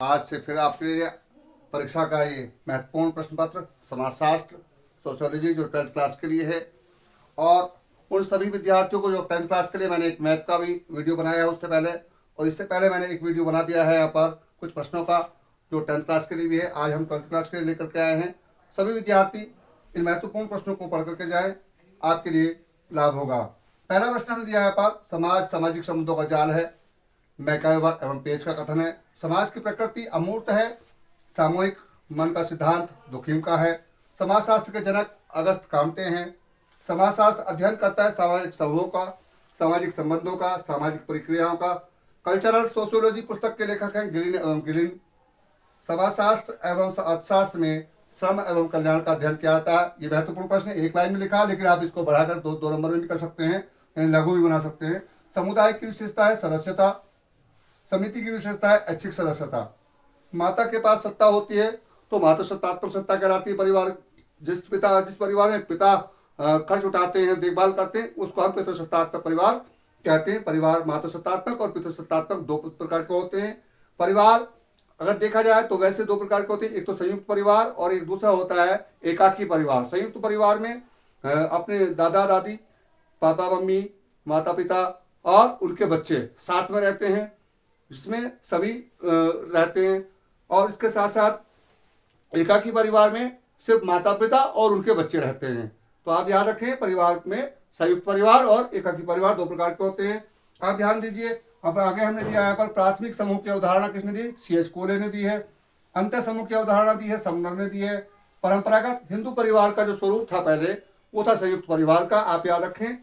आज से फिर आपके लिए परीक्षा का ये महत्वपूर्ण प्रश्न पत्र समाजशास्त्र सोशियोलॉजी जो 12th क्लास के लिए है। और उन सभी विद्यार्थियों को जो 10th क्लास के लिए मैंने एक मैथ का भी वीडियो बनाया है उससे पहले, और इससे पहले मैंने एक वीडियो बना दिया है यहाँ पर कुछ प्रश्नों का जो 10th क्लास के लिए भी है। आज हम 12th क्लास के लिए लेकर के आए हैं। सभी विद्यार्थी इन महत्वपूर्ण प्रश्नों को पढ़ करके जाएं, आपके लिए लाभ होगा। पहला प्रश्न हमने दिया है यहाँ पर, समाज सामाजिक संबंधों का जाल है। मैकाइवर एवं पेज का कथन है, समाज की प्रकृति अमूर्त है, सामूहिक मन का सिद्धांत दुखीम का है। समाजशास्त्र के जनक अगस्त कामटे हैं। समाजशास्त्र अध्ययन करता है सामाजिक समूहों का, सामाजिक संबंधों का, सामाजिक प्रक्रियाओं का। कल्चरल सोशियोलॉजी पुस्तक के लेखक हैं गिलिन एवं गिलिन। समाजशास्त्र एवं अर्थशास्त्र में श्रम एवं कल्याण का अध्ययन किया जाता है। ये महत्वपूर्ण प्रश्न है, एक लाइन में लिखा, लेकिन आप इसको बढ़ाकर दो नंबर में भी कर सकते हैं, लघु भी बना सकते हैं। समुदाय की विशेषता है सदस्यता, समिति की विशेषता है ऐच्छिक सदस्यता। माता के पास सत्ता होती है तो मातृसत्तात्मक सत्ता कहलाती है। परिवार जिस परिवार में पिता खर्च उठाते हैं, देखभाल करते हैं, उसको हम पितृसत्तात्मक परिवार कहते हैं। परिवार मातृसत्तात्मक और पितृसत्तात्मक दो प्रकार के होते हैं। परिवार अगर देखा जाए तो वैसे दो प्रकार के होते हैं, एक तो संयुक्त परिवार और एक दूसरा होता है एकाकी परिवार। संयुक्त परिवार में अपने दादा दादी, पापा मम्मी, माता पिता और उनके बच्चे साथ में रहते हैं, जिसमें सभी रहते हैं। और इसके साथ साथ एकाकी परिवार में सिर्फ माता पिता और उनके बच्चे रहते हैं। तो आप याद रखें, परिवार में संयुक्त परिवार और एकाकी परिवार दो प्रकार के होते हैं। आप ध्यान दीजिए। अब आगे हमने दिया यहाँ पर प्राथमिक समूह की अवधारणा किसने दी? C.H. कोले ने दी है। अंत्य समूह की अवधारणा दी है समनर ने दी है। परंपरागत हिंदू परिवार का जो स्वरूप था पहले, वो था संयुक्त परिवार का, आप याद रखें।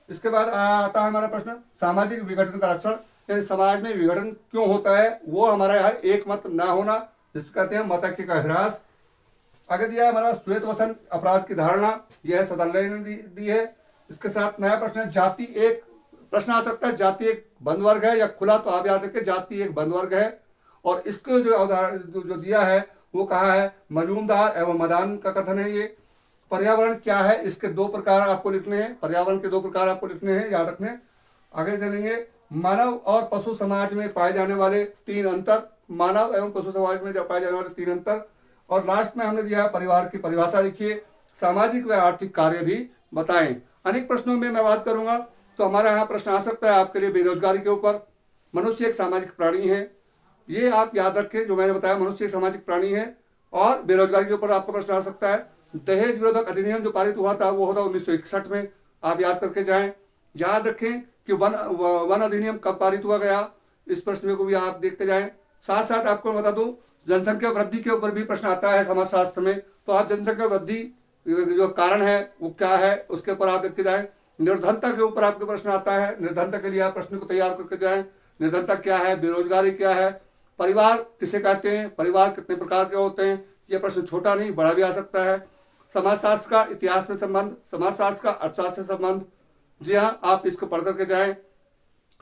इसके बाद आता है हमारा प्रश्न, सामाजिक विघटन का लक्षण, यानी समाज में विघटन क्यों होता है? वो हमारा यहाँ एक मत ना होना, जिसको कहते हैं मतैक्य का ह्रास। आगे दिया है हमारा श्वेत वसन अपराध की धारणा, यह सदल्य ने दी है। इसके साथ नया प्रश्न है, जाति एक प्रश्न आ सकता है, जाति एक बंद वर्ग है या खुला? तो आप याद रखें जाति एक बंद वर्ग है। और इसको जो उदाहरण जो दिया है वो कहा है मजूमदार एवं मदान का कथन है। ये पर्यावरण क्या है, इसके दो प्रकार आपको लिखने हैं, पर्यावरण के दो प्रकार आपको लिखने हैं, याद रखने। आगे चलेंगे, मानव और पशु समाज में पाए जाने वाले तीन अंतर, मानव एवं पशु समाज में पाए जाने वाले तीन अंतर। और लास्ट में हमने दिया है परिवार की परिभाषा लिखिए, सामाजिक व आर्थिक कार्य भी बताएं। अनेक प्रश्नों में मैं बात करूंगा, तो हमारा यहाँ प्रश्न आ सकता है आपके लिए बेरोजगारी के ऊपर। मनुष्य एक सामाजिक प्राणी है, ये आप याद रखें, जो मैंने बताया मनुष्य एक सामाजिक प्राणी है। और बेरोजगारी के ऊपर आपका प्रश्न आ सकता है। दहेज विरोधक अधिनियम जो पारित हुआ था वो होता 1961 में, आप याद करके जाएं। याद रखें कि वन अधिनियम कब पारित हुआ गया, इस प्रश्न को भी आप देखते जाएं। साथ साथ आपको बता दूं, जनसंख्या वृद्धि के ऊपर भी प्रश्न आता है समाजशास्त्र में, तो आप जनसंख्या वृद्धि जो कारण है वो क्या है उसके ऊपर आप देखते जाएं। निर्धनता के ऊपर आपके प्रश्न आता है, निर्धनता के लिए आप प्रश्न को तैयार करके जाएं। निर्धनता क्या है, बेरोजगारी क्या है, परिवार किसे कहते हैं, परिवार कितने प्रकार के होते हैं, यह प्रश्न छोटा नहीं बड़ा भी आ सकता है। समाजशास्त्र का इतिहास में संबंध, समाजशास्त्र का अर्थशास्त्र से संबंध, जी हाँ, आप इसको पढ़ करके जाएं।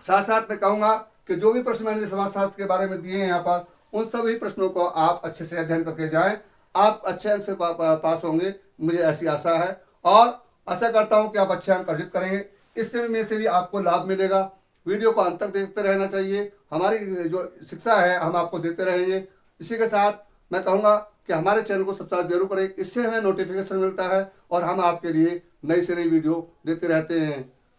साथ साथ मैं कहूँगा कि जो भी प्रश्न मैंने समाजशास्त्र के बारे में दिए हैं यहाँ पर, उन सभी प्रश्नों को आप अच्छे से अध्ययन करके जाएं, आप अच्छे अंक से पास होंगे, मुझे ऐसी आशा है। और आशा करता हूँ कि आप अच्छे अंक अर्जित करेंगे, इससे में से भी आपको लाभ मिलेगा। वीडियो को अंत तक देखते रहना चाहिए, हमारी जो शिक्षा है हम आपको देते रहेंगे। इसी के साथ मैं कहूँगा कि हमारे चैनल को सब्सक्राइब जरूर करें, इससे हमें नोटिफिकेशन मिलता है और हम आपके लिए नई से नई वीडियो देते रहते हैं।